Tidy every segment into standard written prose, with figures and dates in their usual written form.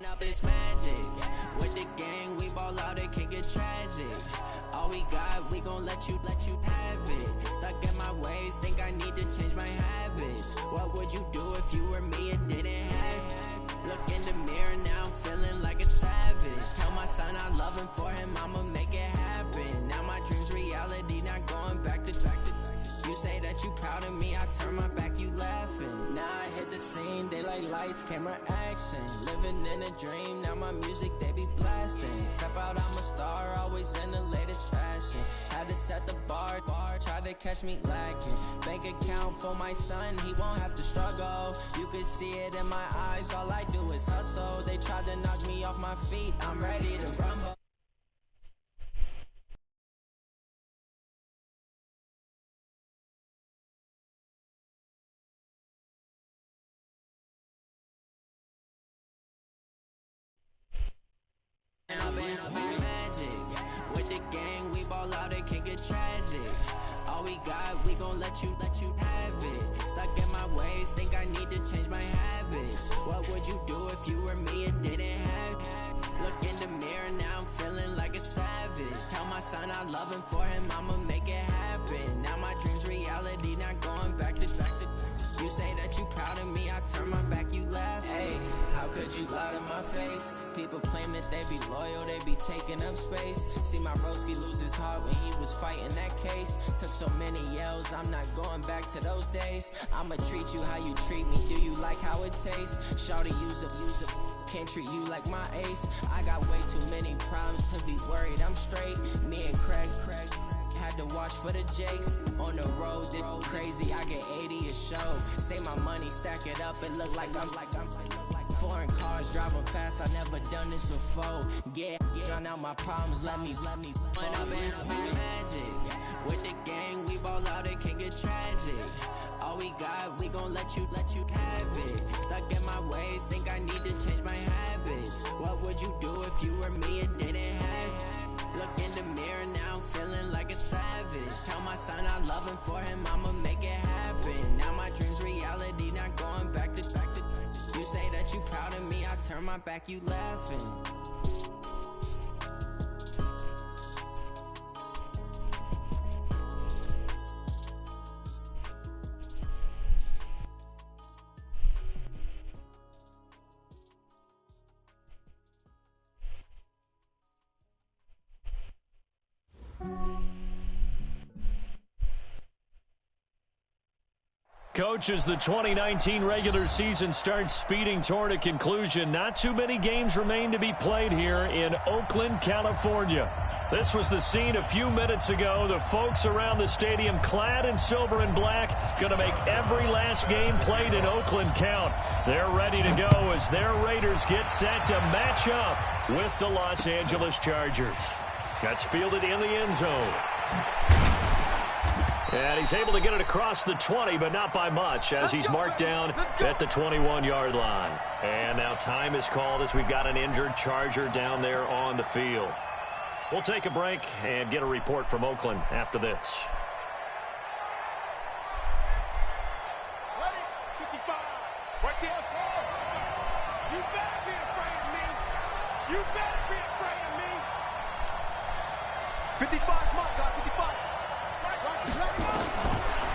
Up is magic. With the gang, we ball out, it can get tragic. All we got, we gon' let you have it. Stuck in my ways, think I need to change my habits. What would you do if you were me and didn't have it? Look in the mirror, now I'm feeling like a savage. Tell my son I love him, for him I'ma make it happen. Now my dream's reality, not going back to. You say that you proud of me, I turn my back, you laughing. Now I hit the scene, they like lights, camera, action. Living in a dream, now my music, they be blasting. Step out, I'm a star, always in the latest fashion. Had to set the bar, try to catch me lacking. Bank account for my son, he won't have to struggle. You can see it in my eyes, all I do is hustle. They tried to knock me off my feet, I'm ready to rumble. Up is magic. With the gang, we ball out, it can get tragic. All we got, we gon' let you have it. Stuck in my ways, think I need to change my habits. What would you do if you were me and didn't have it? Look in the mirror, now I'm feeling like a savage. Tell my son I love him, for him I'ma make it happen. Now my dream's reality, not going back to. You say that you proud of me, I turn my back, you laugh. Hey, how could you lie to my face? People claim that they be loyal, they be taking up space. See my broski lose his heart when he was fighting that case. Took so many yells, I'm not going back to those days. I'ma treat you how you treat me, do you like how it tastes? Shawty, use up, can't treat you like my ace. I got way too many problems to be worried, I'm straight. Me and Craig had to watch for the Jakes. On the road, this crazy, I get 80 a show. Say my money, stack it up, it look like I'm foreign cars, driving fast, I never done this before. Yeah, drown out my problems, let me up is magic. With the gang, we ball out, it can get tragic. All we got, we gon' let you have it. Stuck in my ways, think I need to change my habits. What would you do if you were me and didn't have it? Look in the mirror, now I'm feeling like a savage. Tell my son I love him, for him I'ma make it happen. Now my dream's reality, not going back to. You say that you proud of me, I turn my back, you laughing. Coach, as the 2019 regular season starts speeding toward a conclusion, not too many games remain to be played here in Oakland, California. This was the scene a few minutes ago. The folks around the stadium clad in silver and black going to make every last game played in Oakland count. They're ready to go as their Raiders get set to match up with the Los Angeles Chargers. That's fielded in the end zone. And he's able to get it across the 20, but not by much, as he's marked down at the 21-yard line. And now time is called as we've got an injured Charger down there on the field. We'll take a break and get a report from Oakland after this. Ready? 55. Right there. You better be afraid of me. You better be afraid of me. 55, my God, 55.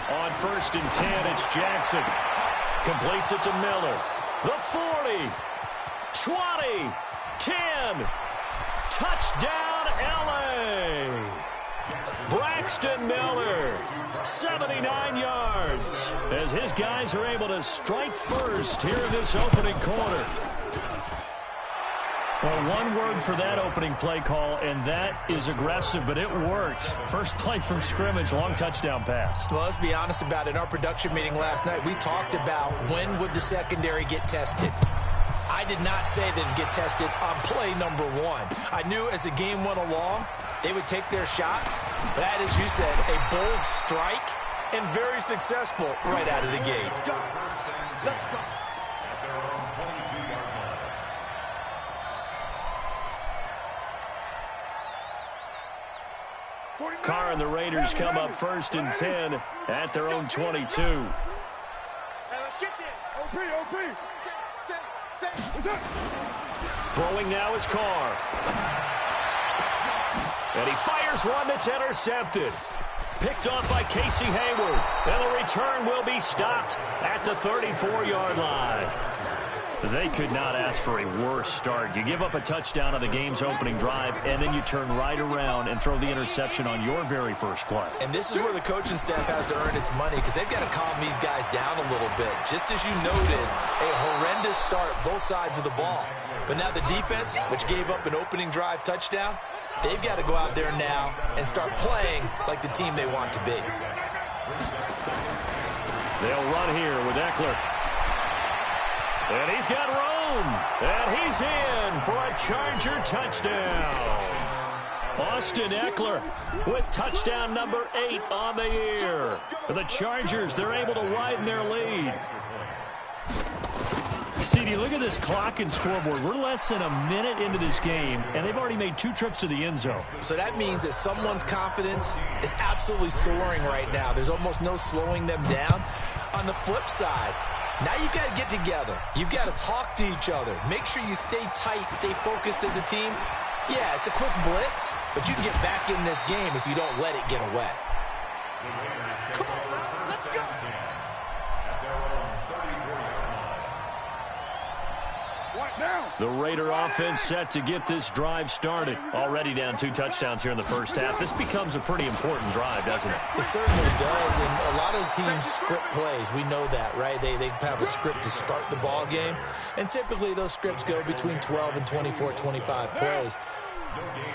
On 1st and 10, it's Jackson. Completes it to Miller. The 40, 20, 10. Touchdown, LA. Braxton Miller, 79 yards. As his guys are able to strike first here in this opening quarter. Well, one word for that opening play call, and that is aggressive, but it worked. First play from scrimmage, long touchdown pass. Well, let's be honest about it. In our production meeting last night, we talked about when would the secondary get tested. I did not say they'd get tested on play number 1. I knew as the game went along, they would take their shots. That, as you said, a bold strike and very successful right out of the gate. Let's go. Carr and the Raiders come up 1st and 10 at their own 22. Hey, let's get there. OP. Throwing now is Carr. And he fires one that's intercepted. Picked off by Casey Hayward. And the return will be stopped at the 34-yard line. They could not ask for a worse start. You give up a touchdown on the game's opening drive, and then you turn right around and throw the interception on your very first play. And this is where the coaching staff has to earn its money, because they've got to calm these guys down a little bit. Just as you noted, a horrendous start, both sides of the ball. But now the defense, which gave up an opening drive touchdown, they've got to go out there now and start playing like the team they want to be. They'll run here with Eckler. And he's got room. And he's in for a Charger touchdown. Austin Eckler with touchdown number 8 on the year. For the Chargers, they're able to widen their lead. CD, look at this clock and scoreboard. We're less than a minute into this game, and they've already made 2 trips to the end zone. So that means that someone's confidence is absolutely soaring right now. There's almost no slowing them down. On the flip side, now you've got to get together. You've got to talk to each other. Make sure you stay tight, stay focused as a team. Yeah, it's a quick blitz, but you can get back in this game if you don't let it get away. Come on, man. Let's go. What now? The Raider offense set to get this drive started. Already down 2 touchdowns here in the first half. This becomes a pretty important drive, doesn't it? It certainly does, and a lot of teams script plays. We know that, right? They have a script to start the ball game, and typically those scripts go between 12 and 24, 25 plays.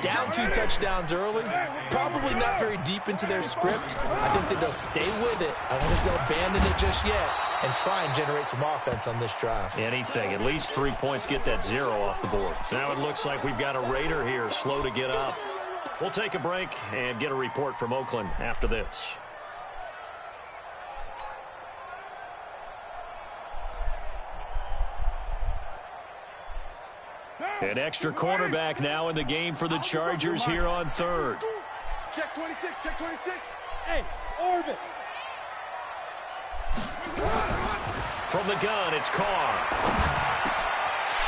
Down 2 touchdowns early, probably not very deep into their script. I think that they'll stay with it. I don't think they'll abandon it just yet and try and generate some offense on this drive. Anything. At least 3 points, get that 0 off the board. Now it looks like we've got a Raider here slow to get up. We'll take a break and get a report from Oakland after this. An extra cornerback now in the game for the Chargers here on 3rd. Check 26, check 26. Hey, orbit. From the gun, it's Carr.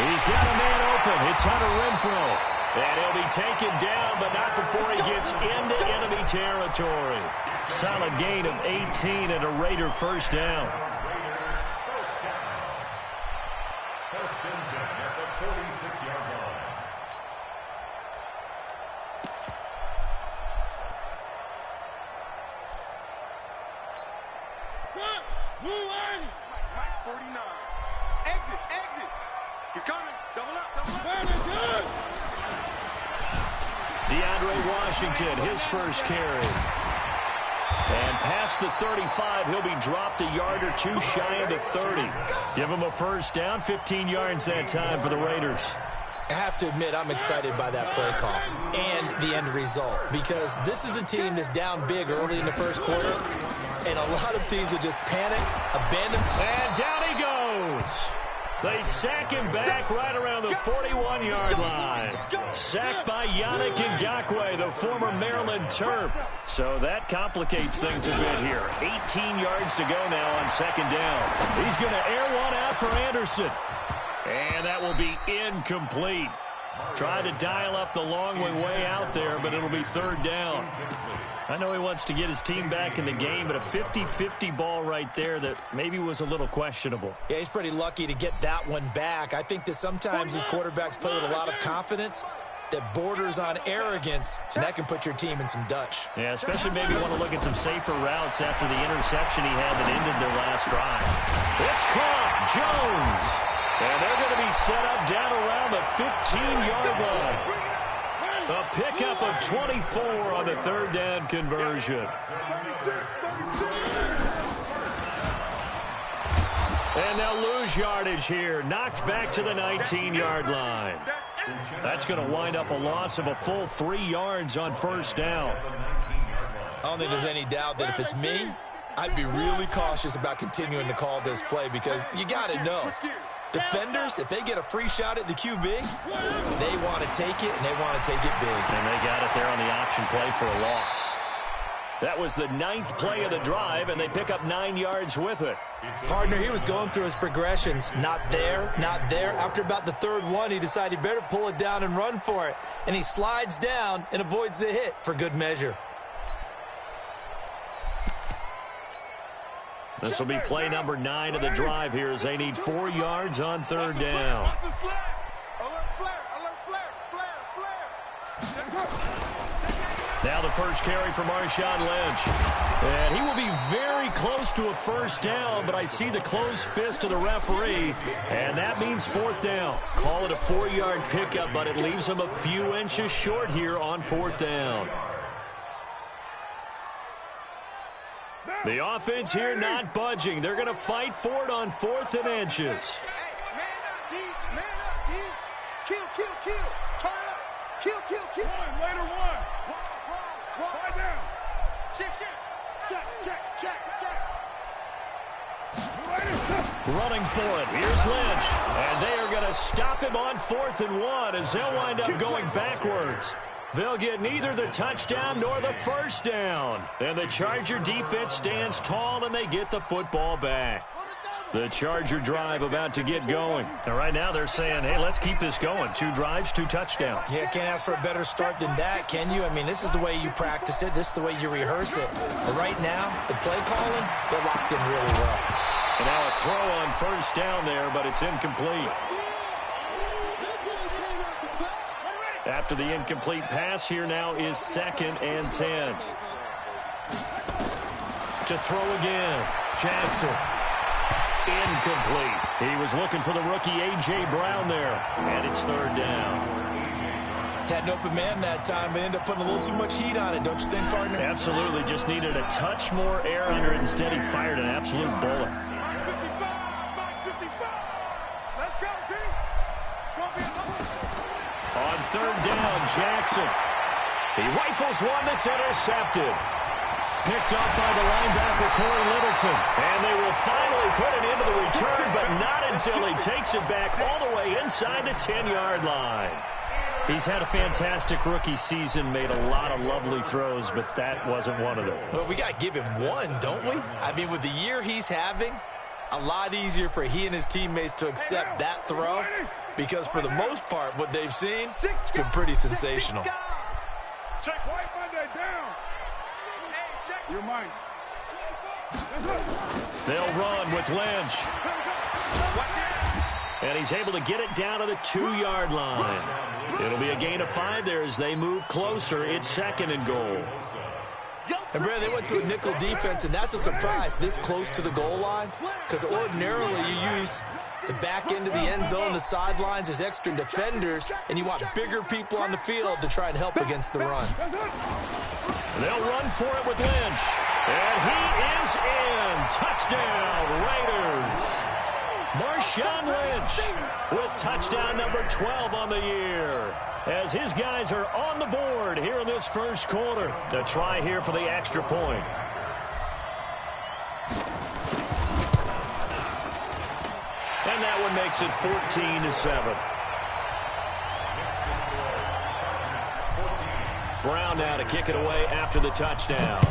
He's got a man open. It's Hunter Renfrow. And he'll be taken down, but not before he gets into enemy territory. Solid gain of 18 and a Raider first down. First and 10 at the 46-yard line. Mike 49. Exit. He's coming. Double up. DeAndre Washington, his first carry. And past the 35, he'll be dropped a yard or 2 shy of the 30. Give him a first down, 15 yards that time for the Raiders. I have to admit, I'm excited by that play call and the end result, because this is a team that's down big early in the first quarter, and a lot of teams will just panic, abandon. And down he goes. They sack him back right around the 41-yard line. Sacked by Yannick Ngakoue, the former Maryland Terp. So that complicates things a bit here. 18 yards to go now on 2nd down. He's going to air one out for Anderson. And that will be incomplete. Tried to dial up the long way out there, but it'll be 3rd down. I know he wants to get his team back in the game, but a 50-50 ball right there that maybe was a little questionable. Yeah, he's pretty lucky to get that one back. I think that sometimes these quarterbacks play with a lot of confidence that borders on arrogance, and that can put your team in some Dutch. Yeah, especially maybe want to look at some safer routes after the interception he had that ended their last drive. It's caught. Jones. And they're going to be set up down around the 15-yard line. A pickup of 24 on the 3rd down conversion. And they'll lose yardage here. Knocked back to the 19-yard line. That's going to wind up a loss of a full 3 yards on 1st down. I don't think there's any doubt that if it's me, I'd be really cautious about continuing to call this play, because you got to know, defenders, if they get a free shot at the QB, they want to take it, and they want to take it big. And they got it there on the option play for a loss. That was the 9th play of the drive, and they pick up 9 yards with it. Partner, he was going through his progressions. Not there, not there. After about the 3rd one, he decided he better pull it down and run for it. And he slides down and avoids the hit for good measure. This will be play number 9 of the drive here as they need 4 yards on 3rd down. Now the first carry for Marshawn Lynch. And he will be very close to a 1st down, but I see the closed fist of the referee, and that means 4th down. Call it a 4-yard pickup, but it leaves him a few inches short here on 4th down. The offense here not budging. They're going to fight for it on 4th and inches. Man up, D. Man up, D. Kill. Turn up. Kill. One, later one. Lie down. Check. Running for it. Here's Lynch. And they are going to stop him on 4th and 1 as they'll wind up going backwards. They'll get neither the touchdown nor the 1st down. And the Charger defense stands tall, and they get the football back. The Charger drive about to get going. And right now they're saying, hey, let's keep this going. 2 drives, 2 touchdowns. Yeah, can't ask for a better start than that, can you? I mean, this is the way you practice it. This is the way you rehearse it. But right now, the play calling, they're locked in really well. And now a throw on 1st down there, but it's incomplete. After the incomplete pass, here now is 2nd and 10. To throw again. Jackson. Incomplete. He was looking for the rookie A.J. Brown there. And it's 3rd down. Had an open man that time, but ended up putting a little too much heat on it, don't you think, partner? Absolutely. Just needed a touch more air under it. Instead, he fired an absolute bullet. 555. Let's go, D. On 3rd down, Jackson. He rifles one that's intercepted. Picked up by the linebacker, Corey Littleton. And they will finally put it into the return, but not until he takes it back all the way inside the 10-yard line. He's had a fantastic rookie season, made a lot of lovely throws, but that wasn't one of them. Well, we got to give him one, don't we? I mean, with the year he's having, a lot easier for he and his teammates to accept that throw, because for the most part, what they've seen, it's been pretty sensational. Check White Monday down. You're mine. They'll run with Lynch. And he's able to get it down to the 2-yard line. It'll be a gain of 5 there as they move closer. It's 2nd and goal. And, Brad, they went to a nickel defense, and that's a surprise this close to the goal line, because ordinarily you use the back end of the end zone, the sidelines as extra defenders, and you want bigger people on the field to try and help against the run. They'll run for it with Lynch. And he is in. Touchdown, Raiders. Marshawn Lynch with touchdown number 12 on the year, as his guys are on the board here in this 1st quarter. A try here for the extra point. And that one makes it 14-7. Brown now to kick it away after the touchdown.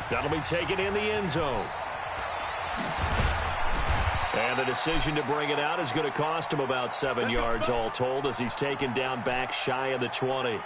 That'll be taken in the end zone. And the decision to bring it out is going to cost him about 7 yards all told, as he's taken down back shy of the 20.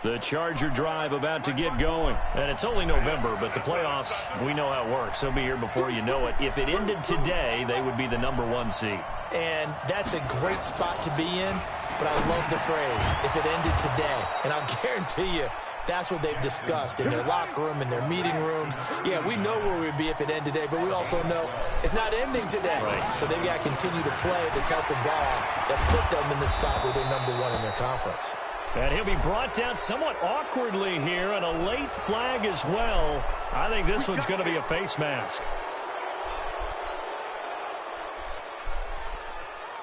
The Charger drive about to get going. And it's only November, but the playoffs, we know how it works. They'll be here before you know it. If it ended today, they would be the number 1 seed. And that's a great spot to be in, but I love the phrase, if it ended today. And I'll guarantee you, that's what they've discussed in their locker room, in their meeting rooms. Yeah, we know where we'd be if it ended today, but we also know it's not ending today. Right. So they've got to continue to play the type of ball that put them in the spot where they're number 1 in their conference. And he'll be brought down somewhat awkwardly here, and a late flag as well. I think this one's going to be a face mask.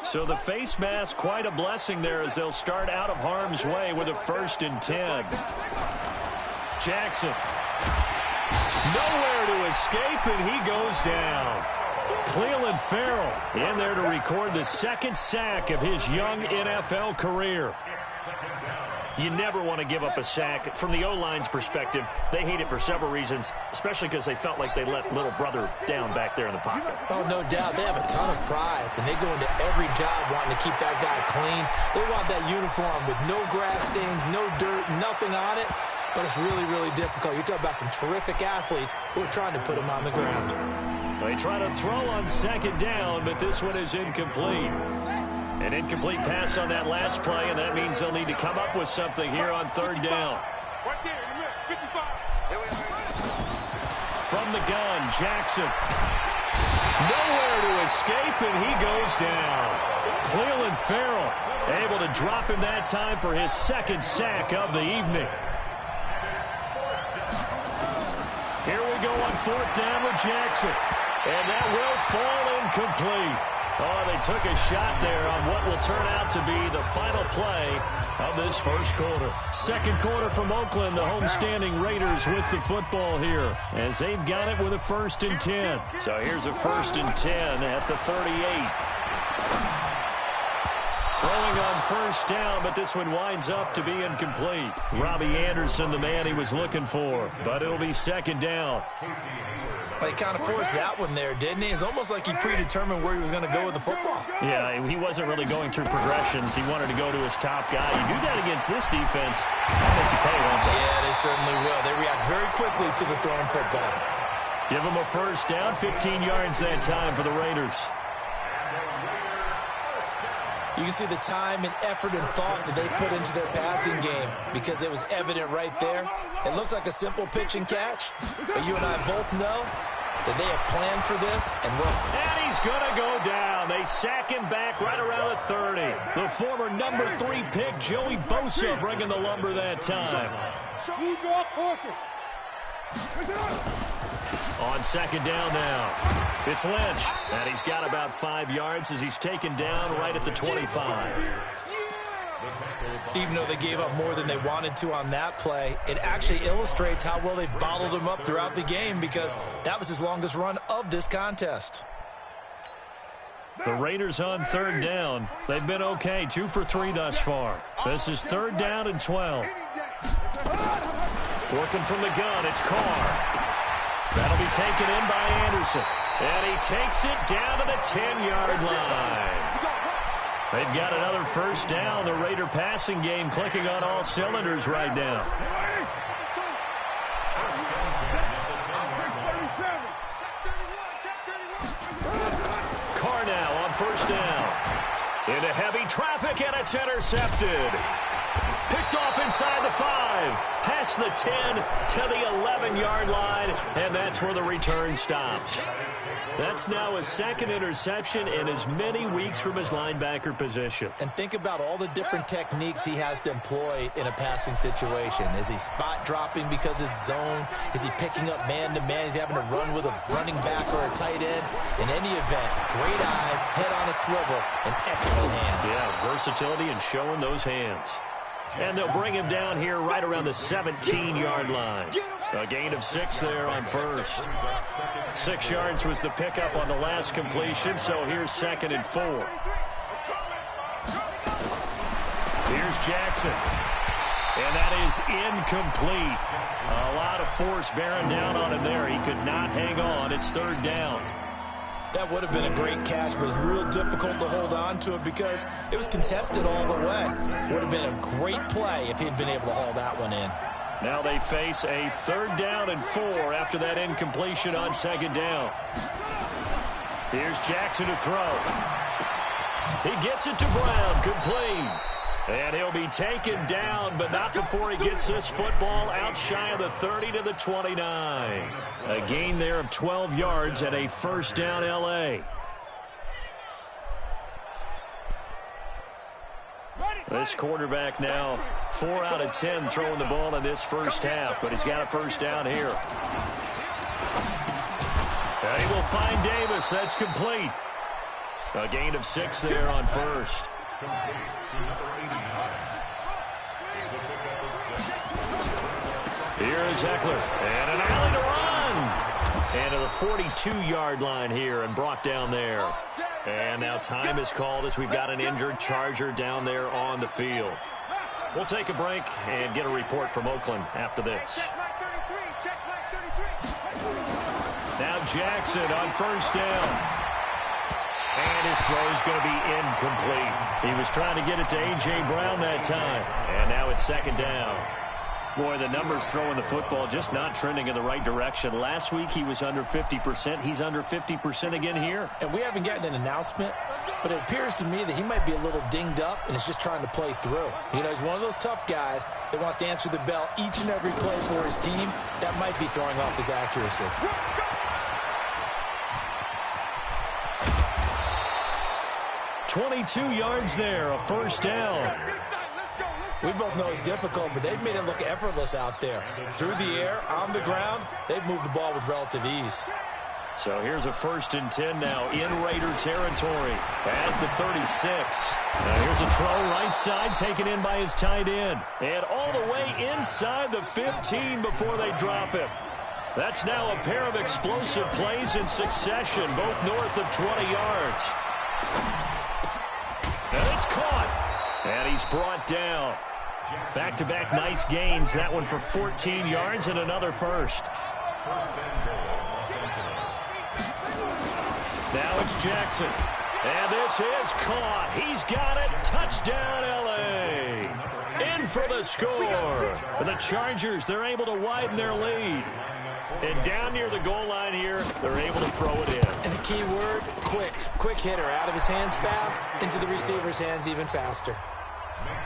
So the face mask, quite a blessing there, as they'll start out of harm's way with a 1st and 10. Jackson. Nowhere to escape, and he goes down. Clelin Ferrell in there to record the second sack of his young NFL career. You never want to give up a sack. From the O-line's perspective, they hate it for several reasons, especially because they felt like they let little brother down back there in the pocket. Oh, no doubt. They have a ton of pride, and they go into every job wanting to keep that guy clean. They want that uniform with no grass stains, no dirt, nothing on it. But it's really, really difficult. You're talking about some terrific athletes who are trying to put him on the ground. They try to throw on second down, but this one is incomplete. An incomplete pass on that last play, and that means they'll need to come up with something here on third down. Right there in the middle, 55. From the gun, Jackson. Nowhere to escape, and he goes down. Clelin Ferrell able to drop him that time for his second sack of the evening. Here we go on fourth down with Jackson. And that will fall incomplete. Oh, they took a shot there on what will turn out to be the final play of this first quarter. Second quarter from Oakland, the homestanding Raiders with the football here as they've got it with a 1st and 10. So here's a 1st and 10 at the 38. Throwing on first down, but this one winds up to be incomplete. Robbie Anderson, the man he was looking for, but it'll be second down. He kind of forced that one there, didn't he? It's almost like he predetermined where he was going to go with the football. Yeah, he wasn't really going through progressions. He wanted to go to his top guy. You do that against this defense, I think you pay, won't they? Yeah, they certainly will. They react very quickly to the thrown football. Give him a first down, 15 yards that time for the Raiders. You can see the time and effort and thought that they put into their passing game because it was evident right there. It looks like a simple pitch and catch, but you and I both know that they have planned for this and will. And he's going to go down. They sack him back right around the 30. The former number 3 pick, Joey Bosa, bringing the lumber that time. On second down now, it's Lynch, and he's got about 5 yards as he's taken down right at the 25. Even though they gave up more than they wanted to on that play, it actually illustrates how well they've bottled him up throughout the game because that was his longest run of this contest. The Raiders on third down. They've been okay, 2 for 3 thus far. This is third down and 12. Working from the gun, it's Carr. That'll be taken in by Anderson. And he takes it down to the 10-yard line. They've got another first down. The Raider passing game clicking on all cylinders right now. Carr now on first down. Into heavy traffic, and it's intercepted. Picked off inside the 5, past the 10 to the 11-yard line, and that's where the return stops. That's now his second interception in as many weeks from his linebacker position. And think about all the different techniques he has to employ in a passing situation. Is he spot dropping because it's zone? Is he picking up man-to-man? Is he having to run with a running back or a tight end? In any event, great eyes, head on a swivel, and excellent hands. Yeah, versatility and showing those hands. And they'll bring him down here right around the 17-yard line. A gain of 6 there on first. 6 yards was the pickup on the last completion, so here's 2nd and 4. Here's Jackson. And that is incomplete. A lot of force bearing down on him there. He could not hang on. It's third down. That would have been a great catch, but it was real difficult to hold on to it because it was contested all the way. Would have been a great play if he'd been able to haul that one in. Now they face a third down and 4 after that incompletion on second down. Here's Jackson to throw. He gets it to Brown, complete. And he'll be taken down, but not before he gets this football out shy of the 30 to the 29. A gain there of 12 yards and a first down L.A. This quarterback now 4 out of 10 throwing the ball in this first half, but he's got a first down here. And he will find Davis. That's complete. A gain of 6 there on first. Here is Eckler. And an alley to run. And to the 42-yard line here and brought down there. And now time is called as we've got an injured Charger down there on the field. We'll take a break and get a report from Oakland after this. Now Jackson on first down. And his throw is going to be incomplete. He was trying to get it to A.J. Brown that time. And now it's second down. Boy, the numbers throwing the football just not trending in the right direction. Last week he was under 50%. He's under 50% again here. And we haven't gotten an announcement, but it appears to me that he might be a little dinged up and is just trying to play through. You know, he's one of those tough guys that wants to answer the bell each and every play for his team. That might be throwing off his accuracy. 22 yards there, a first down. We both know it's difficult, but they've made it look effortless out there. Through the air, on the ground, they've moved the ball with relative ease. So here's a 1st and 10 now in Raider territory at the 36. Now here's a throw right side taken in by his tight end. And all the way inside the 15 before they drop him. That's now a pair of explosive plays in succession, both north of 20 yards. And it's caught. And he's brought down. Back-to-back nice gains. That one for 14 yards and another first. Now it's Jackson. And this is caught. He's got it. Touchdown, L.A. In for the score. The Chargers, they're able to widen their lead. And down near the goal line here, they're able to throw it in. And the key word, quick. Quick hitter. Out of his hands fast, into the receiver's hands even faster.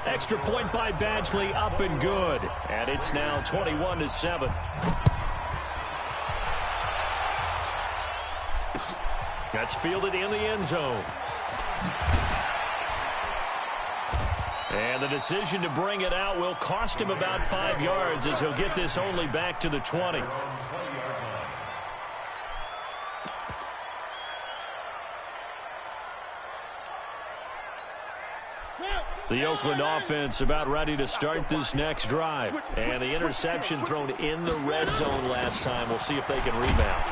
Extra point by Badgley, up and good. And it's now 21-7. That's fielded in the end zone. And the decision to bring it out will cost him about 5 yards as he'll get this only back to the 20. The Oakland offense about ready to start this next drive. And the interception thrown in the red zone last time. We'll see if they can rebound.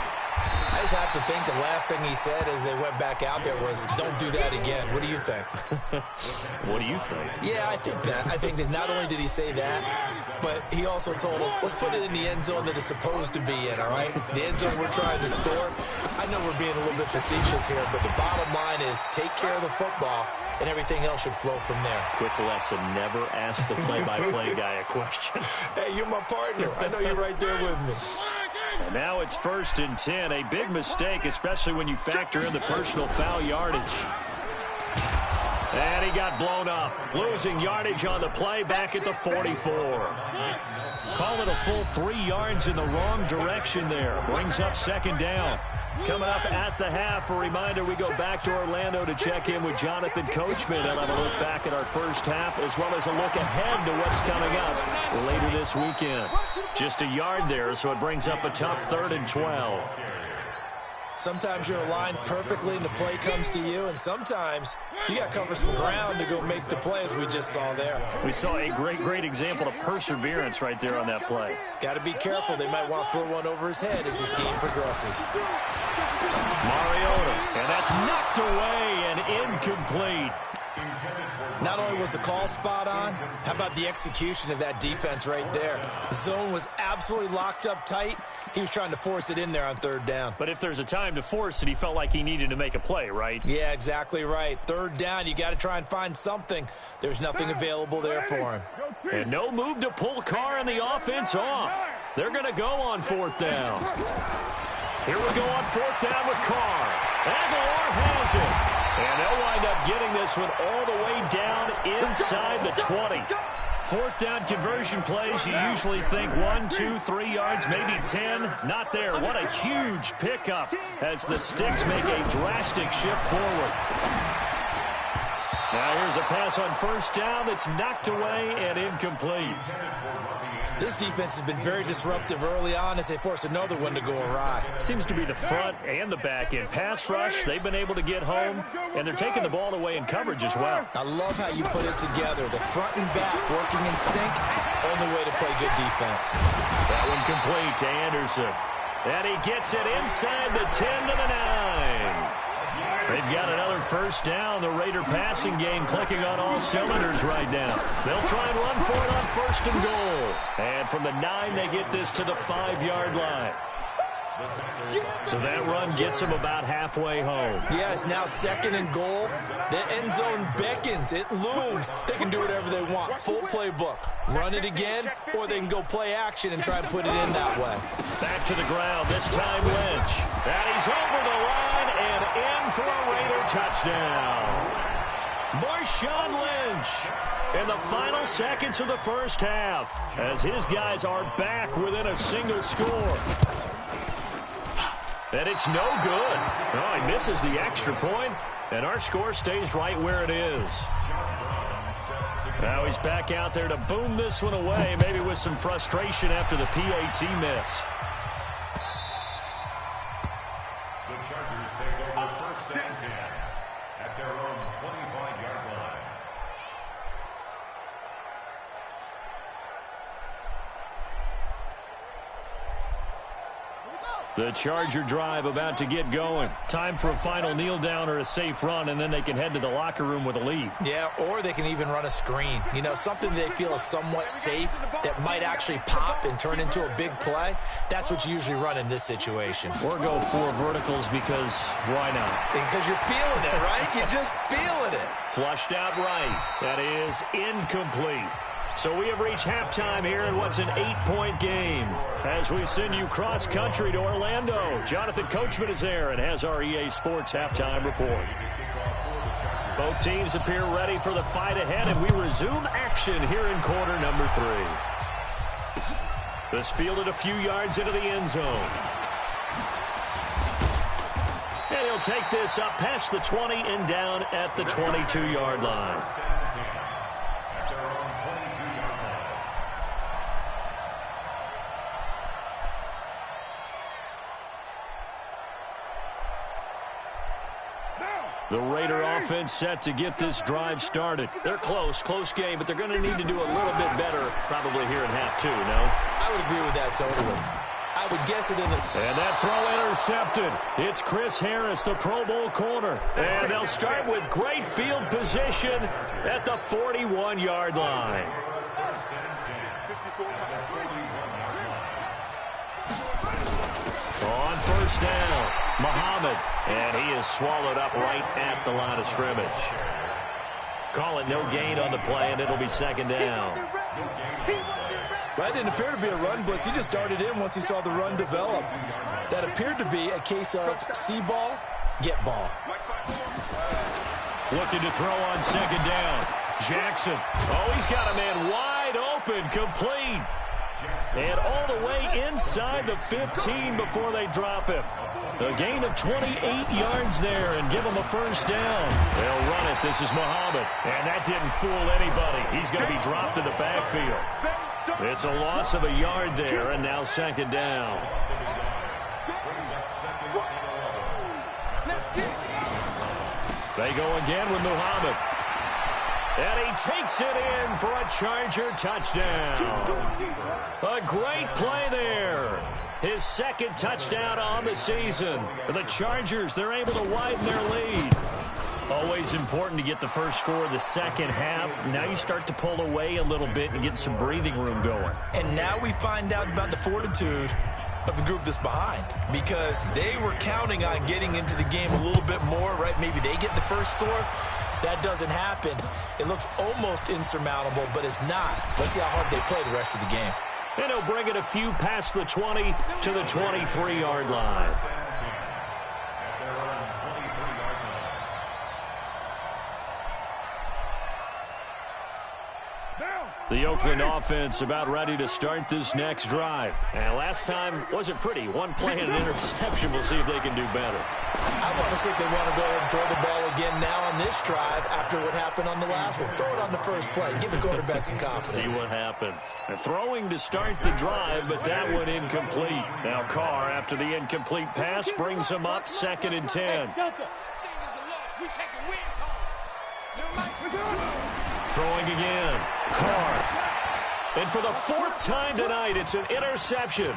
I just have to think the last thing he said as they went back out there was, don't do that again. What do you think? What do you think? Yeah, I think that. I think that not only did he say that, but he also told him, let's put it in the end zone that it's supposed to be in, all right? The end zone we're trying to score. I know we're being a little bit facetious here, but the bottom line is take care of the football, and everything else should flow from there. Quick lesson, never ask the play-by-play guy a question. Hey, you're my partner. I know you're right there with me. And now it's 1st and 10. A big mistake, especially when you factor in the personal foul yardage. And he got blown up. Losing yardage on the play back at the 44. Call it a full 3 yards in the wrong direction there. Brings up second down. Coming up at the half, a reminder, we go back to Orlando to check in with Jonathan Coachman. He'll have a look back at our first half as well as a look ahead to what's coming up later this weekend. Just a yard there, so it brings up a tough 3rd and 12. Sometimes you're aligned perfectly and the play comes to you, and sometimes you got to cover some ground to go make the play, as we just saw there. We saw a great example of perseverance right there on that play. Got to be careful. They might want to throw one over his head as this game progresses. Mariota, and that's knocked away and incomplete. Not only was the call spot on, how about the execution of that defense right there? The zone was absolutely locked up tight. He was trying to force it in there on 3rd down. But if there's a time to force it, he felt like he needed to make a play, right? Yeah, exactly right. 3rd down, you got to try and find something. There's nothing available there for him. And no move to pull Carr and the offense off. They're going to go on 4th down. Here we go on 4th down with Carr. Aguilar has it. And they'll wind up getting this one all the way down inside the 20. 4th down conversion plays, you usually think 1, 2, 3 yards, maybe 10. Not there. What a huge pickup as the Sticks make a drastic shift forward. Now here's a pass on 1st down that's knocked away and incomplete. This defense has been very disruptive early on as they force another one to go awry. Seems to be the front and the back end. Pass rush, they've been able to get home, and they're taking the ball away in coverage as well. I love how you put it together. The front and back working in sync, only way to play good defense. That one complete to Anderson. And he gets it inside the 10 to the 9. They've got another first down. The Raider passing game clicking on all cylinders right now. They'll try and run for it on first and goal. And from the 9, they get this to the 5-yard line. So that run gets them about halfway home. Yeah, it's now second and goal. The end zone beckons. It looms. They can do whatever they want. Full playbook. Run it again, or they can go play action and try and put it in that way. Back to the ground, this time Lynch. And he's over the line and in for a Raider touchdown. Marshawn Lynch in the final seconds of the first half as his guys are back within a single score. And it's no good. Oh, he misses the extra point, and our score stays right where it is. Now he's back out there to boom this one away, maybe with some frustration after the PAT miss. The Chargers take over first and 10 at their own 25-yard line. The Charger drive about to get going. Time for a final kneel down or a safe run, and then they can head to the locker room with a lead. Yeah, or they can even run a screen. You know, something they feel is somewhat safe that might actually pop and turn into a big play. That's what you usually run in this situation. Or go 4 verticals because why not? Because you're feeling it, right? You're just feeling it. Flushed out right. That is incomplete. So we have reached halftime here in what's an 8-point game. As we send you cross-country to Orlando, Jonathan Coachman is there and has our EA Sports halftime report. Both teams appear ready for the fight ahead, and we resume action here in quarter number 3. This fielded a few yards into the end zone. And he'll take this up past the 20 and down at the 22-yard line. The Raider offense set to get this drive started. They're close game, but they're going to need to do a little bit better probably here in half 2, no? I would agree with that totally. I would guess it in the... And that throw intercepted. It's Chris Harris, the Pro Bowl corner. And they'll start with great field position at the 41-yard line. On first down, Muhammad, and he is swallowed up right at the line of scrimmage. Call it no gain on the play, and it'll be second down. That didn't appear to be a run blitz. He just darted in once he saw the run develop. That appeared to be a case of see ball, get ball. Looking to throw on second down. Jackson. Oh, he's got a man wide open, complete. And all the way inside the 15 before they drop him. A gain of 28 yards there and give him a first down. They'll run it. This is Muhammad. And that didn't fool anybody. He's going to be dropped in the backfield. It's a loss of a yard there, and now second down. They go again with Muhammad. And he takes it in for a Charger touchdown. A great play there. His second touchdown on the season. The Chargers, they're able to widen their lead. Always important to get the first score of the second half. Now you start to pull away a little bit and get some breathing room going. And now we find out about the fortitude of the group that's behind, because they were counting on getting into the game a little bit more, right? Maybe they get the first score. That doesn't happen. It looks almost insurmountable, but it's not. Let's see how hard they play the rest of the game. And he'll bring it a few past the 20 to the 23-yard line. The Oakland offense about ready to start this next drive. And last time wasn't pretty. One play and an interception. We'll see if they can do better. I want to see if they want to go ahead and throw the ball again now on this drive after what happened on the last one. Throw it on the first play. Give the quarterback some confidence. See what happens. Throwing to start the drive, but that one incomplete. Now Carr, after the incomplete pass, brings him up second and 10. Throwing again. Carr. And for the fourth time tonight, it's an interception.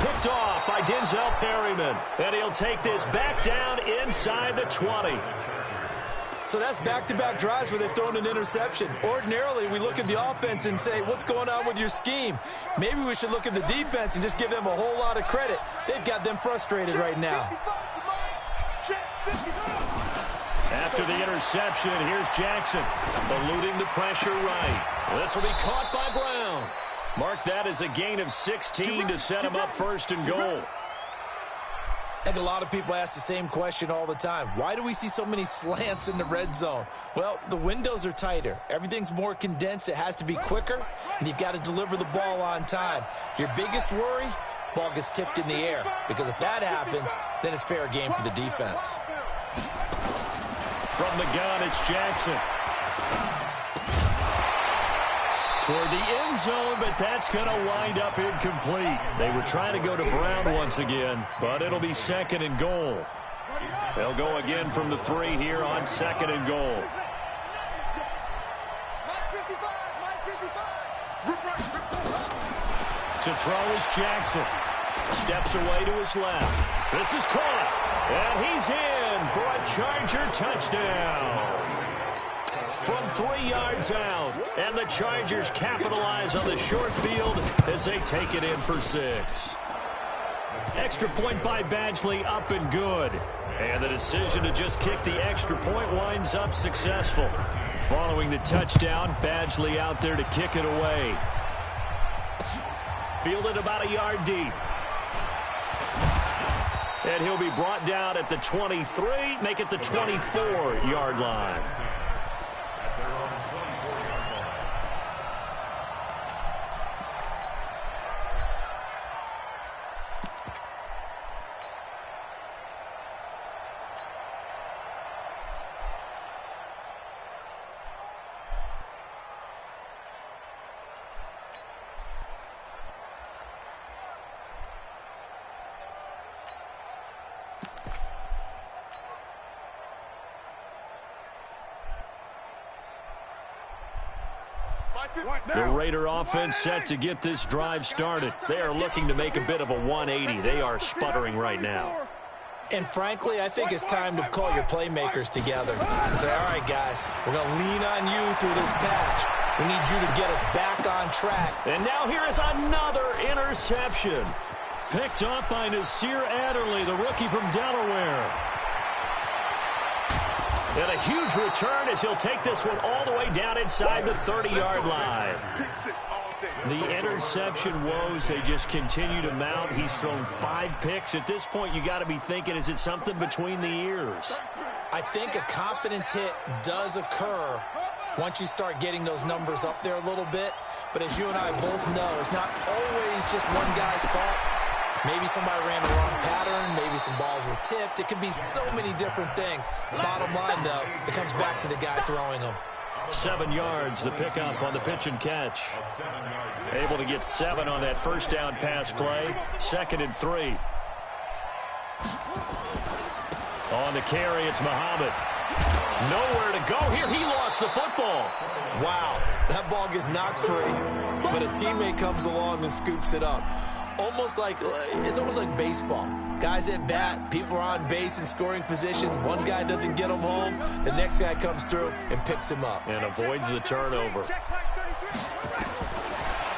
Picked off by Denzel Perryman. And he'll take this back down inside the 20. So that's back-to-back drives where they've thrown an interception. Ordinarily, we look at the offense and say, what's going on with your scheme? Maybe we should look at the defense and just give them a whole lot of credit. They've got them frustrated right now. After the interception, here's Jackson, eluding the pressure right. This will be caught by Brown. Mark that as a gain of 16 to set him up first and goal. I think a lot of people ask the same question all the time. Why do we see so many slants in the red zone? Well, the windows are tighter. Everything's more condensed. It has to be quicker, and you've got to deliver the ball on time. Your biggest worry, ball gets tipped in the air, because if that happens, then it's fair game for the defense. From the gun, it's Jackson. Toward the end zone, but that's going to wind up incomplete. They were trying to go to Brown once again, but it'll be second and goal. They'll go again from the 3 here on second and goal. To throw is Jackson. Steps away to his left. This is caught, and he's in for a Charger touchdown. From 3 yards out, and the Chargers capitalize on the short field as they take it in for 6. Extra point by Badgley, up and good. And the decision to just kick the extra point winds up successful. Following the touchdown, Badgley out there to kick it away. Fielded about a yard deep. And he'll be brought down at the 23, make it the 24-yard line. The Raider offense set to get this drive started. They are looking to make a bit of a 180. They are sputtering right now. And frankly, I think it's time to call your playmakers together and say, all right, guys, we're going to lean on you through this patch. We need you to get us back on track. And now here is another interception. Picked off by Nasir Adderley, the rookie from Delaware. And a huge return as he'll take this one all the way down inside the 30-yard line. The interception woes, they just continue to mount. He's thrown 5 picks. At this point, you got to be thinking, is it something between the ears? I think a confidence hit does occur once you start getting those numbers up there a little bit. But as you and I both know, it's not always just one guy's fault. Maybe somebody ran the wrong pattern. Maybe some balls were tipped. It could be so many different things. Bottom line, though, it comes back to the guy throwing them. 7 yards, the pickup on the pitch and catch. Able to get 7 on that first down pass play. 2nd and 3. On the carry, it's Muhammad. Nowhere to go here. He lost the football. Wow, that ball gets knocked free, but a teammate comes along and scoops it up. It's almost like baseball. Guys at bat, people are on base in scoring position. One guy doesn't get him home. The next guy comes through and picks him up. And avoids the turnover.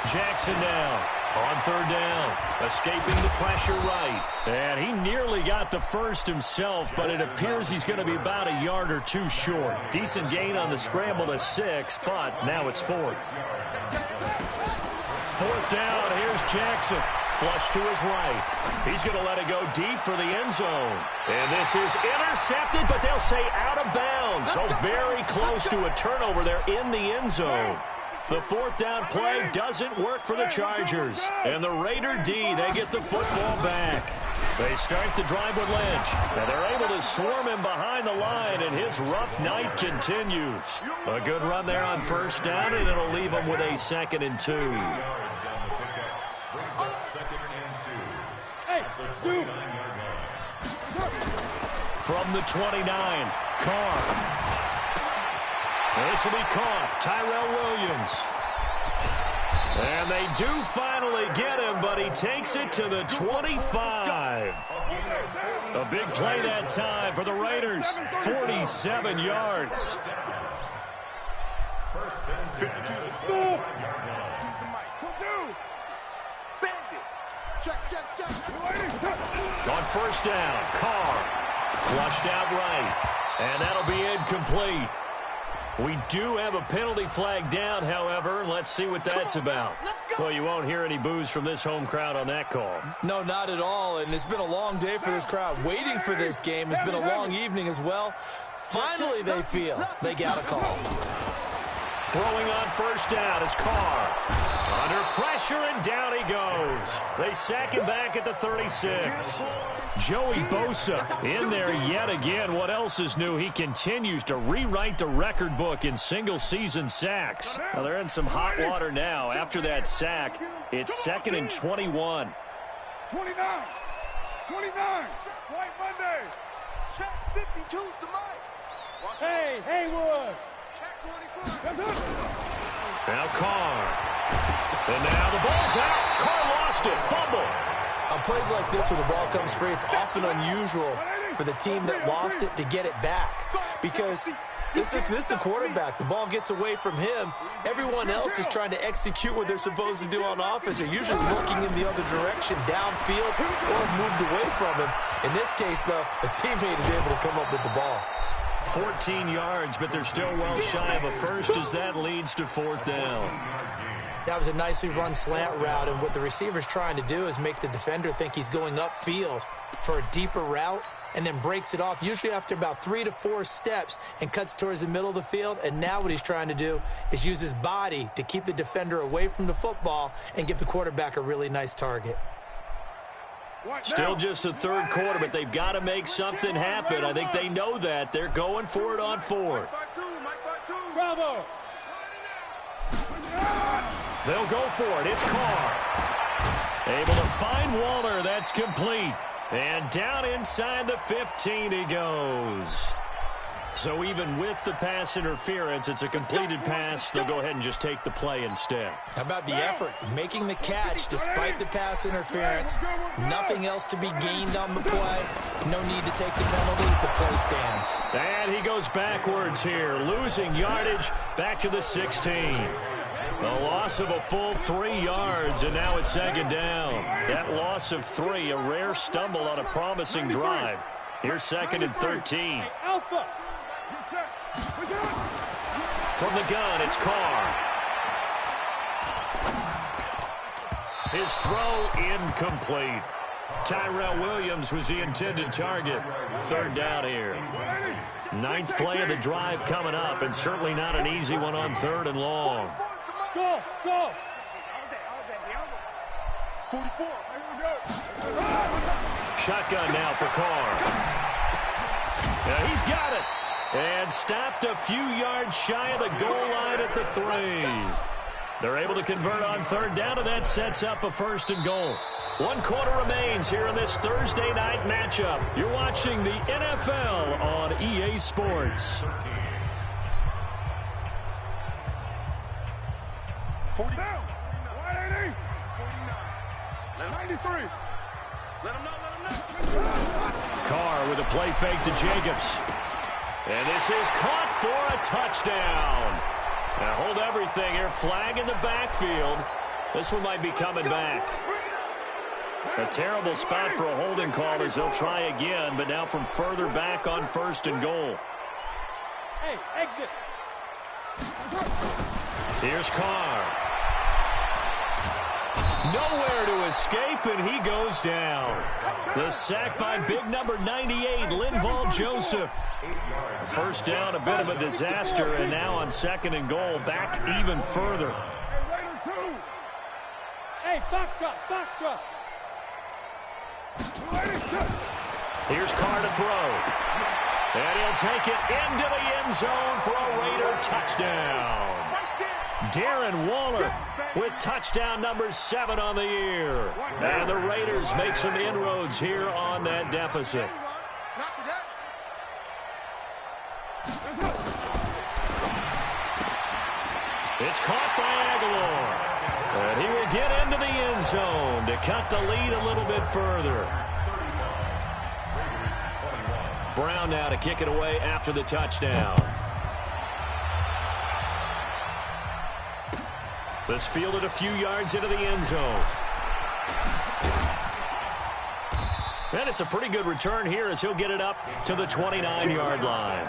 Jackson now on 3rd down. Escaping the pressure right. And he nearly got the first himself, but it appears he's going to be about a yard or 2 short. Decent gain on the scramble to 6, but now it's 4th. 4th down, here's Jackson. Flush to his right. He's going to let it go deep for the end zone. And this is intercepted, but they'll say out of bounds. So very close to a turnover there in the end zone. The 4th down play doesn't work for the Chargers. And the Raider D, they get the football back. They start the drive with Lynch. And they're able to swarm him behind the line, and his rough night continues. A good run there on 1st down, and it'll leave him with a 2nd and 2. From the 29, Carr. This will be caught. Tyrell Williams. And they do finally get him, but he takes it to the 25. A big play that time for the Raiders. 47 yards. On first down, Carr flushed out right, and that'll be incomplete. We do have a penalty flag down, however. Let's see what that's about. Well, you won't hear any boos from this home crowd on that call. No, not at all, and it's been a long day for this crowd. Waiting for this game. It's been a long evening as well. Finally, they feel they got a call. Throwing on first down is Carr. Under pressure, and down he goes. They sack him back at the 36. Joey Bosa in there yet again. What else is new? He continues to rewrite the record book in single-season sacks. Now, they're in some hot water now. After that sack, it's 2nd and 21. 29. 29. White Monday. Check 52's to Mike. Hey, Haywood. Check 24. Now Carr. And now the ball's out. Carr lost it. Fumble. On plays like this where the ball comes free, it's often unusual for the team that lost it to get it back. Because this is a quarterback. The ball gets away from him. Everyone else is trying to execute what they're supposed to do on offense. They're usually looking in the other direction, downfield, or moved away from him. In this case, though, a teammate is able to come up with the ball. 14 yards, but they're still well shy of a first as that leads to 4th down. That was a nicely run slant route, and what the receiver's trying to do is make the defender think he's going upfield for a deeper route and then breaks it off, usually after about 3 to 4 steps, and cuts towards the middle of the field. And now what he's trying to do is use his body to keep the defender away from the football and give the quarterback a really nice target. Still just the 3rd quarter, but they've got to make something happen. I think they know that. They're going for it on 4th. Bravo. They'll go for it. It's Carr. Able to find Waller. That's complete. And down inside the 15 he goes. So even with the pass interference, it's a completed pass. They'll go ahead and just take the play instead. How about the effort? Making the catch despite the pass interference. Nothing else to be gained on the play. No need to take the penalty. The play stands. And he goes backwards here, losing yardage back to the 16. A loss of a full 3 yards, and now it's 2nd down. That loss of 3, a rare stumble on a promising drive. Here's 2nd and 13. Alpha. From the gun, it's Carr. His throw incomplete. Tyrell Williams was the intended target. 3rd down here. 9th play of the drive coming up, and certainly not an easy one on 3rd and long. Go, go. 44. Shotgun now for Carr. Yeah, he's got it. And stopped a few yards shy of the goal line at the 3. They're able to convert on 3rd down, and that sets up a 1st and goal. 1 quarter remains here in this Thursday night matchup. You're watching the NFL on EA Sports. 40 down. 180. 93. Let him know. Carr with a play fake to Jacobs. And this is caught for a touchdown. Now hold everything here. Flag in the backfield. This one might be coming back. A terrible spot for a holding call as they'll try again, but now from further back on 1st and goal. Hey, exit. Here's Carr. Nowhere to escape, and he goes down. The sack by big number 98, Linval Joseph. 1st down, a bit of a disaster, and now on 2nd and goal, back even further. Hey, Raider 2. Hey, Foxtrot, Foxtrot. Here's Carr to throw. And he'll take it into the end zone for a Raider touchdown. Darren Waller with touchdown number 7 on the year. And the Raiders make some inroads here on that deficit. It's caught by Aguilar. And he will get into the end zone to cut the lead a little bit further. Brown now to kick it away after the touchdown. This fielded a few yards into the end zone. And it's a pretty good return here as he'll get it up to the 29-yard line.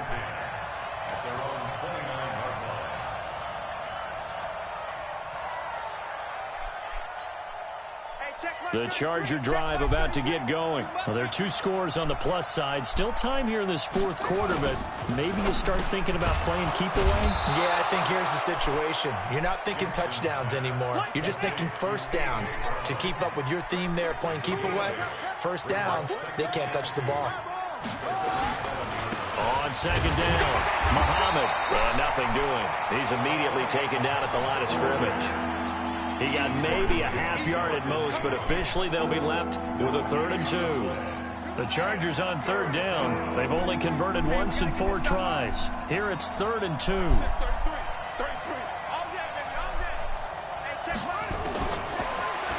The Charger drive about to get going. Well, there are two scores on the plus side. Still time here in this fourth quarter, but maybe you start thinking about playing keep away? Yeah, I think here's the situation. You're not thinking touchdowns anymore. You're just thinking first downs. To keep up with your theme there, playing keep away, first downs, they can't touch the ball. On second down, Muhammad, and nothing doing. He's immediately taken down at the line of scrimmage. He got maybe a half yard at most, but officially they'll be left with a 3rd and 2. The Chargers on third down. They've only converted once in 4 tries. Here it's 3rd and 2.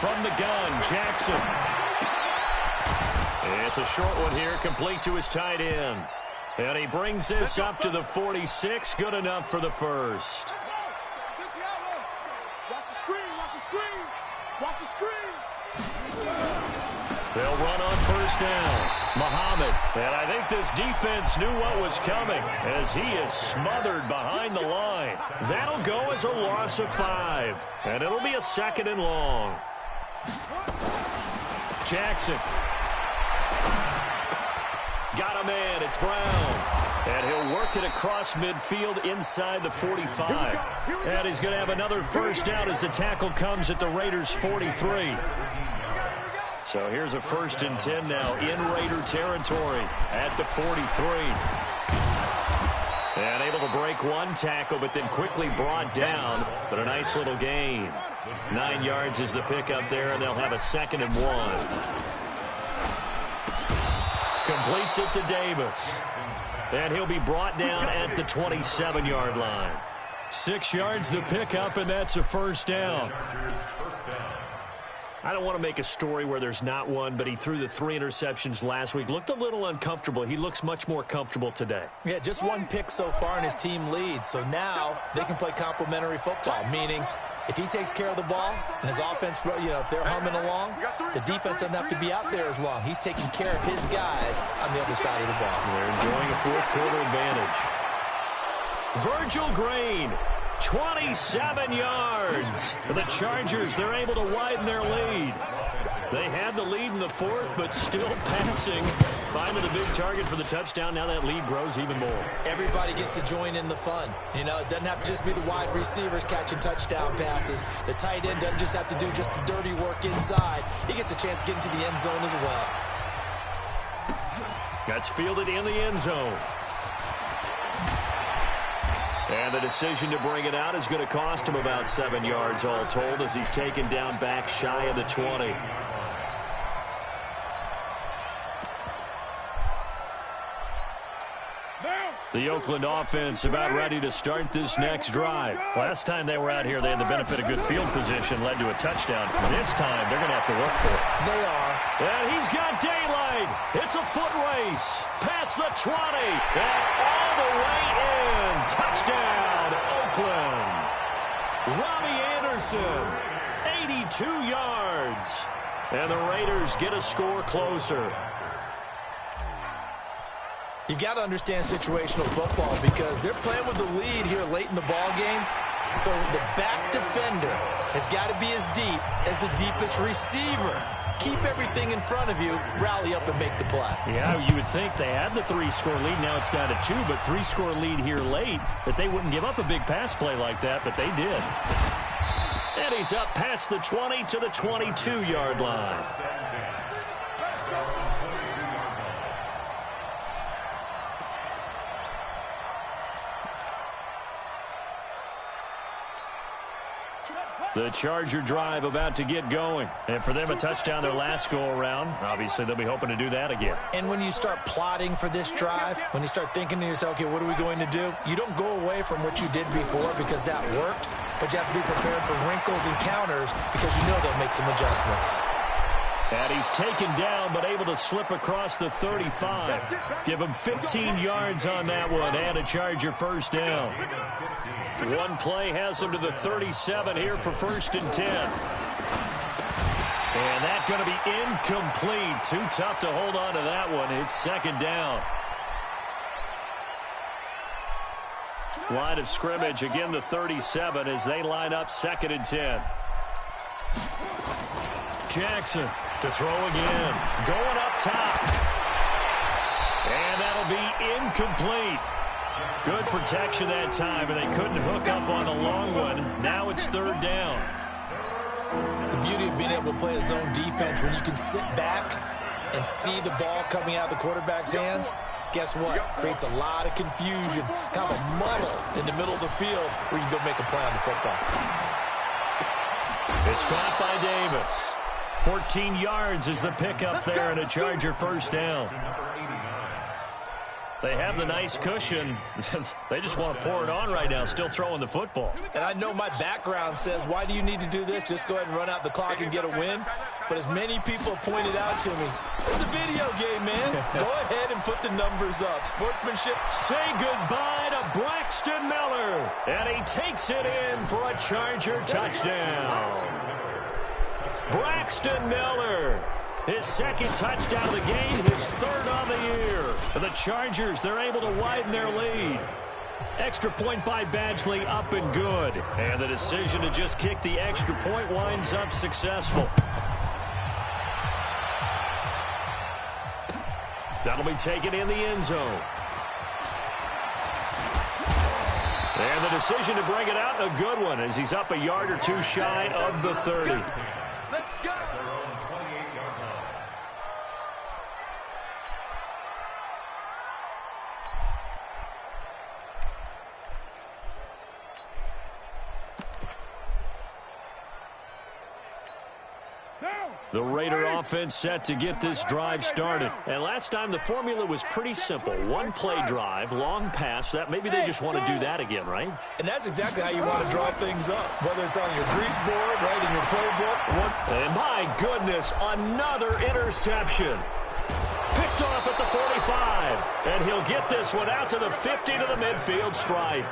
From the gun, Jackson. It's a short one here, complete to his tight end. And he brings this up to the 46, good enough for the first. Watch the screen. They'll run on first down. Muhammad. And I think this defense knew what was coming as he is smothered behind the line. That'll go as a loss of 5. And it'll be a 2nd and long. Jackson. Got a man. It's Brown. And he'll work it across midfield inside the 45. And he's going to have another first down as the tackle comes at the Raiders' 43. So here's a 1st and 10 now in Raider territory at the 43. And able to break one tackle, but then quickly brought down. But a nice little gain. 9 yards is the pickup there, and they'll have a 2nd and 1. Completes it to Davis. And he'll be brought down at the 27-yard line. 6 yards the pickup, and that's a first down. I don't want to make a story where there's not one, but he threw the 3 interceptions last week. Looked a little uncomfortable. He looks much more comfortable today. Yeah, just 1 pick so far, and his team leads. So now they can play complementary football, meaning if he takes care of the ball and his offense, you know, if they're humming along, the defense doesn't have to be out there as long. He's taking care of his guys on the other side of the ball. They're enjoying a fourth quarter advantage. Virgil Green, 27 yards. The Chargers, they're able to widen their lead. They had the lead in the fourth, but still passing. Finding a big target for the touchdown. Now that lead grows even more. Everybody gets to join in the fun. You know, it doesn't have to just be the wide receivers catching touchdown passes. The tight end doesn't just have to do just the dirty work inside. He gets a chance to get into the end zone as well. That's fielded in the end zone. And the decision to bring it out is going to cost him about 7 yards all told as he's taken down back shy of the 20. The Oakland offense about ready to start this next drive. Last time they were out here, they had the benefit of good field position, led to a touchdown. This time, they're going to have to work for it. They are. And he's got daylight. It's a foot race. Past the 20. And all the way in. Touchdown, Oakland. Robbie Anderson, 82 yards. And the Raiders get a score closer. You've got to understand situational football because they're playing with the lead here late in the ball game. So the back defender has got to be as deep as the deepest receiver. Keep everything in front of you, rally up and make the play. Yeah, you would think they had the 3-score lead. Now it's down to 2, but 3-score lead here late. That they wouldn't give up a big pass play like that, but they did. And he's up past the 20 to the 22-yard line. The Charger drive about to get going. And for them, a touchdown their last go-around. Obviously, they'll be hoping to do that again. And when you start plotting for this drive, when you start thinking to yourself, okay, what are we going to do? You don't go away from what you did before because that worked. but you have to be prepared for wrinkles and counters because you know they'll make some adjustments. And he's taken down, but able to slip across the 35. Give him 15 yards on that one, and a Charger first down. One play has him to the 37 here for 1st and 10. And that's going to be incomplete. Too tough to hold on to that one. It's 2nd down. Line of scrimmage, again the 37 as they line up 2nd and 10. Jackson to throw again. Going up top. And that'll be incomplete. Good protection that time, and they couldn't hook up on the long one. Now it's 3rd down. The beauty of being able to play a zone defense when you can sit back and see the ball coming out of the quarterback's hands, guess what? Creates a lot of confusion, kind of a muddle in the middle of the field where you can go make a play on the football. It's caught by Davis. 14 yards is the pickup there, and a Charger first down. They have the nice cushion. They just want to pour it on right now, still throwing the football. And I know my background says, why do you need to do this? Just go ahead and run out the clock and get a win. But as many people pointed out to me, it's a video game, man. Go ahead and put the numbers up. Sportsmanship. Say goodbye to Braxton Miller. And he takes it in for a Charger touchdown. Braxton Miller. His 2nd touchdown of the game, his 3rd on the year. The Chargers, they're able to widen their lead. Extra point by Badgley, up and good. And the decision to just kick the extra point winds up successful. That'll be taken in the end zone. And the decision to bring it out, a good one, as he's up a yard or two shy of the 30. Let's go. The Raider offense set to get this drive started. And last time the formula was pretty simple. One play drive, long pass. That maybe they just want to do that again, right? And that's exactly how you want to draw things up. Whether it's on your grease board, right, in your playbook. And my goodness, another interception. Picked off at the 45. And he'll get this one out to the 50 to the midfield stripe.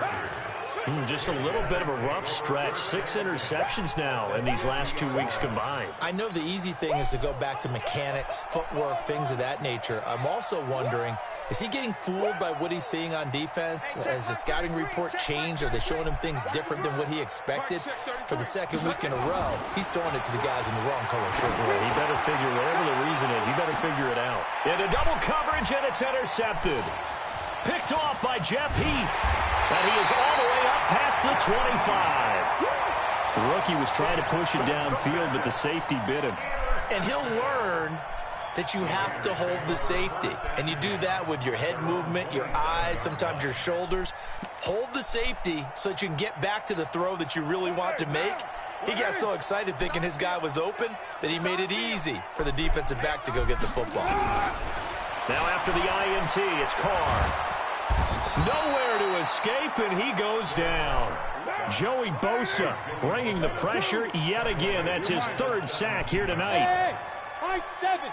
Just a little bit of a rough stretch. 6 interceptions now in these last 2 weeks combined. I know the easy thing is to go back to mechanics, footwork, things of that nature. I'm also wondering, is he getting fooled by what he's seeing on defense? Has the scouting report changed? Are they showing him things different than what he expected? For the 2nd week in a row, he's throwing it to the guys in the wrong color shirt. Well, he better figure, whatever the reason is, he better figure it out. Into double coverage, and it's intercepted. Picked off by Jeff Heath. And he is all the way up past the 25. The rookie was trying to push it downfield, but the safety bit him. And he'll learn that you have to hold the safety. And you do that with your head movement, your eyes, sometimes your shoulders. Hold the safety so that you can get back to the throw that you really want to make. He got so excited thinking his guy was open that he made it easy for the defensive back to go get the football. Now after the INT, it's Carr. Nowhere to escape, and he goes down. Joey Bosa bringing the pressure yet again. That's his 3rd sack here tonight. Hey, I-7.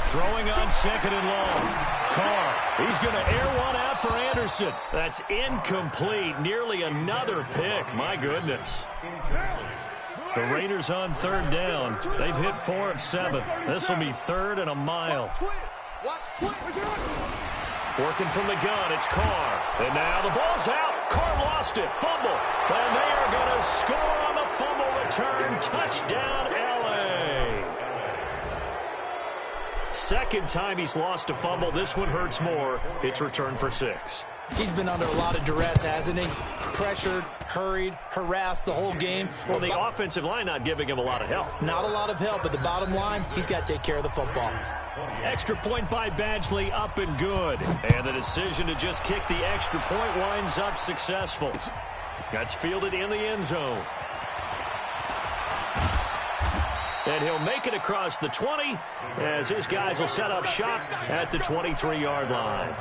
Throwing on 2nd and long. Carr, he's going to air one out for Anderson. That's incomplete. Nearly another pick. My goodness. The Raiders on 3rd down. They've hit 4 of 7. This will be 3rd and a mile. Working from the gun, it's Carr. And now the ball's out. Carr lost it. Fumble. And they are going to score on the fumble return. Touchdown, L.A. 2nd time he's lost a fumble. This one hurts more. It's returned for 6. He's been under a lot of duress, hasn't he? Pressured, hurried, harassed the whole game. Well, the offensive line not giving him a lot of help. Not a lot of help, but the bottom line, he's got to take care of the football. Extra point by Badgley, up and good. And the decision to just kick the extra point winds up successful. That's fielded in the end zone. And he'll make it across the 20 as his guys will set up shop at the 23-yard line.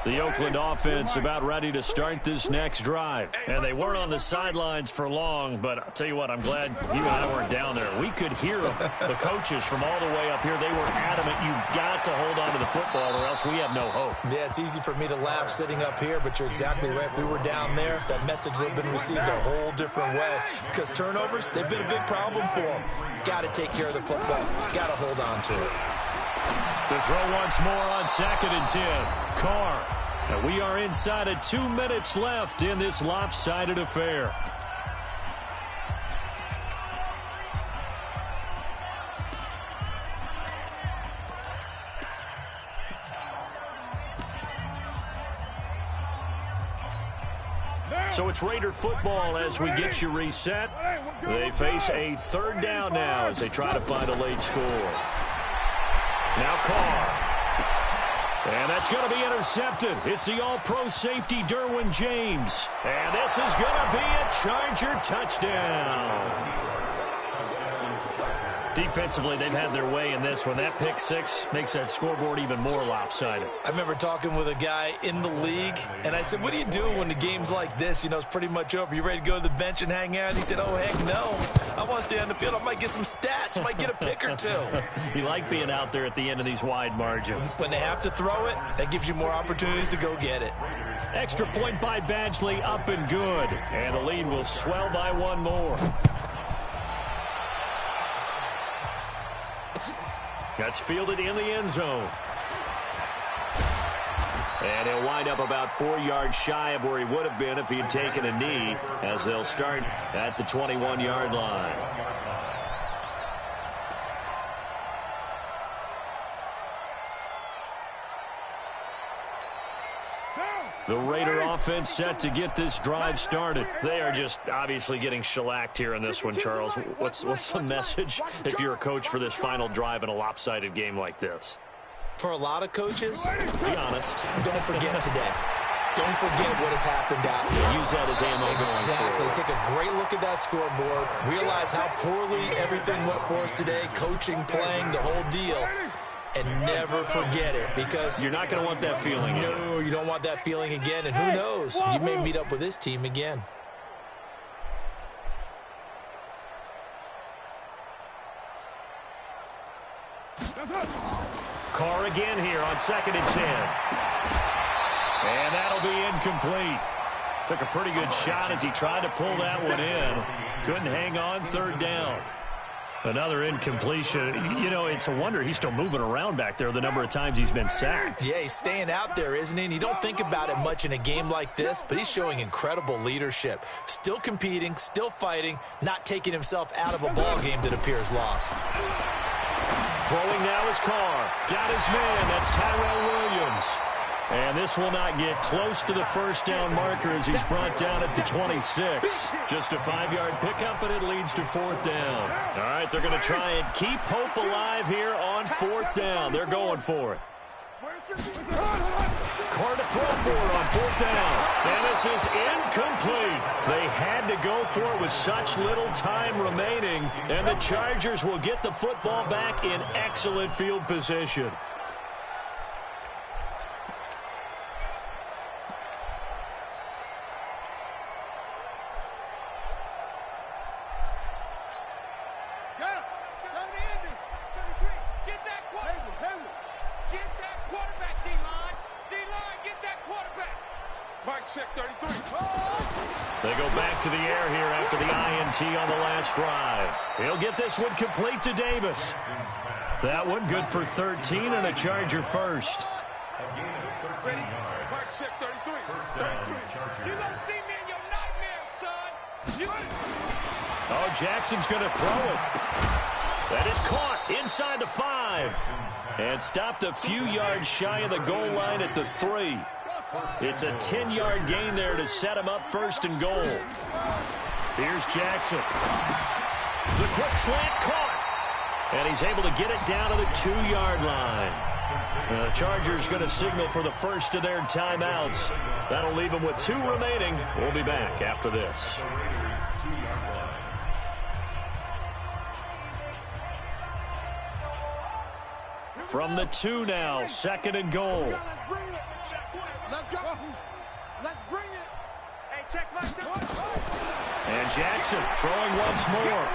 The Oakland offense about ready to start this next drive. And they weren't on the sidelines for long, but I'll tell you what, I'm glad you and I weren't down there. We could hear them, the coaches from all the way up here. They were adamant, you've got to hold on to the football or else we have no hope. Yeah, it's easy for me to laugh sitting up here, but you're exactly right. If we were down there, that message would have been received a whole different way. Because turnovers, they've been a big problem for them. Got to take care of the football. Got to hold on to it. To throw once more on 2nd and 10. Carr. And we are inside of 2 minutes left in this lopsided affair. So it's Raider football as we get you reset. They face a 3rd down now as they try to find a late score. Now Carr. And that's going to be intercepted. It's the all-pro safety, Derwin James. And this is going to be a Charger touchdown. Defensively, they've had their way in this one. That pick 6 makes that scoreboard even more lopsided. I remember talking with a guy in the league, and I said, what do you do when the game's like this? You know, it's pretty much over. You ready to go to the bench and hang out? And he said, oh, heck no. I want to stay on the field. I might get some stats. I might get a pick or 2. You like being out there at the end of these wide margins. When they have to throw it, that gives you more opportunities to go get it. Extra point by Badgley, up and good. And the lead will swell by 1 more. That's fielded in the end zone. And he'll wind up about 4 yards shy of where he would have been if he had taken a knee, as they'll start at the 21-yard line. The Raider offense set to get this drive started. They are just obviously getting shellacked here in this one, Charles. What's the message if you're a coach for this final drive in a lopsided game like this? For a lot of coaches, be honest. Don't forget today. Don't forget what has happened out here. Use that as ammo going forward. Exactly. Take a great look at that scoreboard. Realize how poorly everything went for us today. Coaching, playing, the whole deal. And never forget it, because you're not going to want that feeling again. No, you don't want that feeling again, and who knows? You may meet up with this team again. Carr again here on 2nd and 10. And that'll be incomplete. Took a pretty good shot as he tried to pull that one in. Couldn't hang on, 3rd down. Another incompletion. You know, it's a wonder he's still moving around back there the number of times he's been sacked. Yeah, he's staying out there, isn't he? And you don't think about it much in a game like this, but he's showing incredible leadership. Still competing, still fighting, not taking himself out of a ball game that appears lost. Throwing now is Carr. Got his man. That's Tyrell Williams. And this will not get close to the 1st down marker as he's brought down at the 26. Just a 5-yard pickup, and it leads to 4th down. All right, they're going to try and keep hope alive here on 4th down. They're going for it. Carr to throw for it on 4th down. And this is incomplete. They had to go for it with such little time remaining. And the Chargers will get the football back in excellent field position. They go back to the air here after the INT on the last drive. He'll get this one complete to Davis. That one good for 13 and a Charger first. Ready? Mark check 33. 33. You gonna see me in your nightmares, son. Oh, Jackson's going to throw it. That is caught inside the 5. And stopped a few yards shy of the goal line at the 3. It's a 10-yard gain there to set him up 1st and goal. Here's Jackson. The quick slant caught. And he's able to get it down to the 2-yard line. The Chargers going to signal for the first of their timeouts. That'll leave them with 2 remaining. We'll be back after this. From the 2 now, 2nd and goal. Let's And Jackson throwing once more.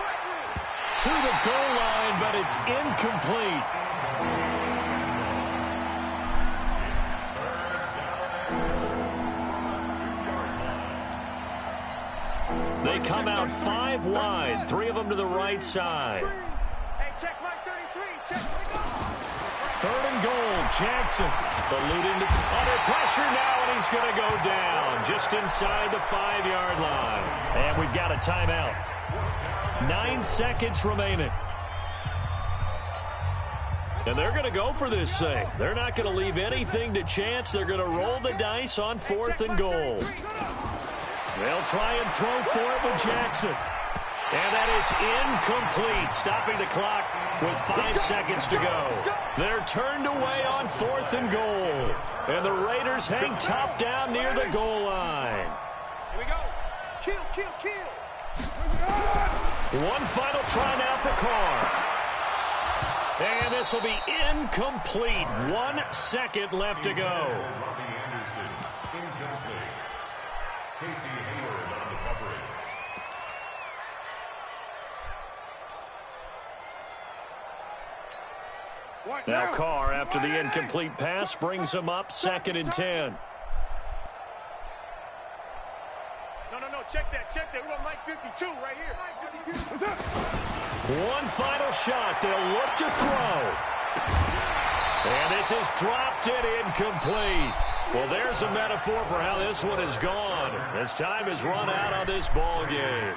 To the goal line, but it's incomplete. They come out 5 wide, 3 of them to the right side. Hey, check mark 33. Check. 3rd and goal, Jackson. Alluding to under pressure now, and he's going to go down just inside the 5-yard line. And we've got a timeout. 9 seconds remaining. And they're going to go for this thing. They're not going to leave anything to chance. They're going to roll the dice on 4th and goal. They'll try and throw for it with Jackson. And that is incomplete, stopping the clock with 5 seconds to go. They're turned away on 4th and goal. And the Raiders hang tough down near the goal line. Here we go. Kill, kill, kill. One final try now for Carr. And this will be incomplete. 1 second left to go. Casey Hayward on the coverage. Now Carr, after the incomplete pass, brings him up 2nd and 10. No, check that. We want Mike 52 right here. One final shot. They'll look to throw. And this is dropped it incomplete. Well, there's a metaphor for how this one has gone. As time has run out on this ball game.